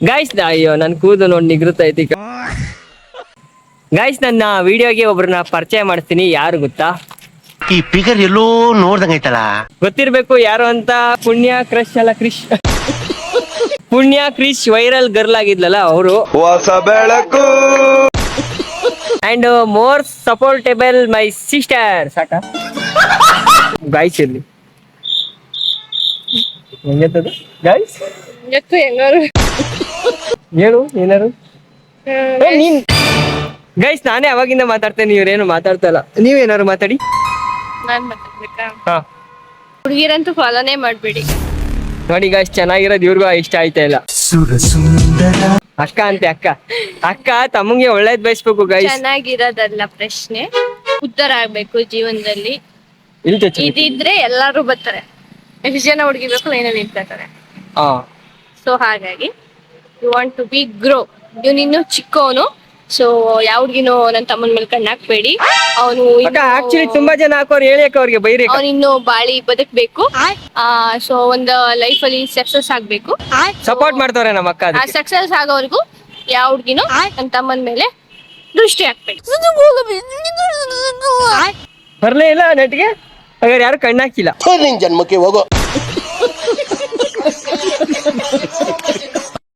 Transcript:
Guys ಅಯ್ಯೋ ನನ್ ಕೂದಲು ನೋಡಿ ನಿಗೃತೈತಿ. ಗಾಯ್ಸ್ ನನ್ನ ವಿಡಿಯೋಗೆ ಒಬ್ರನ್ನ ಪರಿಚಯ ಮಾಡಿಸ್ತೀನಿ. ಯಾರು ಗೊತ್ತಾ? ಈ ಫಿಗರ್ ಎಲ್ಲೋ ನೋಡ್ದಂಗೈತಲ್ಲ. ಗೊತ್ತಿರ್ಬೇಕು ಯಾರು ಅಂತ. ಪುಣ್ಯ ಕ್ರಶ್ ಅಲ್ಲ ಕ್ರಿಶ್ ಪುಣ್ಯ ಕ್ರಿಶ್ ವೈರಲ್ ಗರ್ಲ್ ಆಗಿದ್ಲಲ್ಲ ಅವರು. ಹೊಸ ಬೆಳಕು ಅಂಡ್ ಮೋರ್ ಸಪೋರ್ಟೇಬಲ್ ಮೈ ಸಿಸ್ಟರ್. ಸಾಕ ಗಾಯ್ಸ್ ಇರ್ಲಿ ಹೆಂಗತ್ತದ ಗಾಯ್ಸ್ ಹೇಳು ಏನಾರು. ನೀನ್ ಗೈಸ್ ನಾನೇ ಅವಾಗಿಂದ ಮಾತಾಡ್ತೇನೆ, ಇವ್ರೇನು ಮಾತಾಡ್ತಾ ಇಲ್ಲ. ನೀವೇನಾರು ಮಾತಾಡಿ. ನಾನ್ ಮಾತಾಡ್ಬೇಕಾ? ಹಾ ಹುಡುಗಿರಂತೂ ಫಾಲೋನೇ ಮಾಡ್ಬೇಡಿ. ನೋಡಿ ಗೈಸ್ ಚೆನ್ನಾಗಿರೋದು ಇವ್ರಿಗೂ ಇಷ್ಟ ಆಯ್ತಾ ಇಲ್ಲ. ಅಕ್ಕ ಅಂತೆ ಅಕ್ಕ ಅಕ್ಕ ತಮ್ಮಂಗೆ ಒಳ್ಳೇದ್ ಬಯಸ್ಬೇಕು ಗೈಸ್. ಚೆನ್ನಾಗಿರೋದಲ್ಲ ಪ್ರಶ್ನೆ, ಉತ್ತರ ಆಗ್ಬೇಕು ಜೀವನದಲ್ಲಿ. ಇಲ್ತೆ ಇದಿದ್ರೆ ಎಲ್ಲಾರು ಬರ್ತಾರೆ. ಎಷ್ಟು ಜನ ಹುಡುಗಿ ಬೇಕು ಲೈನಲ್ಲಿ ನಿಂತ್ಕೊತಾರೆ. ಹಾ ಸೊ ಹಾಗಾಗಿ you want to be grow. ಇವ್ನು ಇನ್ನು ಚಿಕ್ಕವನು. ಸೊ ಯಾವ ಹುಡ್ಗಿನೂ ನನ್ನ ತಮ್ಮನ ಮೇಲೆ ಕಣ್ಣು ಹಾಕ್ಬೇಡಿ. ಅವನು ಅಕ್ಕ ಆಕ್ಚುಲಿ ತುಂಬಾ ಜನ ಹಾಕೋರು ಹೇಳಿ ಅಕ್ಕ ಅವ್ರಿಗೆ ಬೈರಿ. ಅವ್ನು ಇನ್ನು ಬಾಳಿ ಬದುಕ್ಬೇಕು. ಸೊ ಒಂದು ಲೈಫ್ ಅಲ್ಲಿ ಸಕ್ಸಸ್ ಆಗ್ಬೇಕು. ಸಪೋರ್ಟ್ ಮಾಡ್ತಾವ್ರೆ ನಮ್ಮ ಅಕ್ಕ. ಆ ಸಕ್ಸಸ್ ಆಗೋವರೆಗೂ ಯಾವ ಹುಡ್ಗಿನೂ ನನ್ನ ತಮ್ಮನ ಮೇಲೆ ದೃಷ್ಟಿ ಹಾಕ್ಬೇಡಿ. ಬರ್ಲೇ ಇಲ್ಲ ನೆಟ್ಗೆ ಹಾಗಾದ್ರೆ ಯಾರು ಕಣ್ಣು ಹಾಕಿಲ್ಲ. ನಿನ್ ಜನ್ಮಕ್ಕೆ ಹೋಗೋ.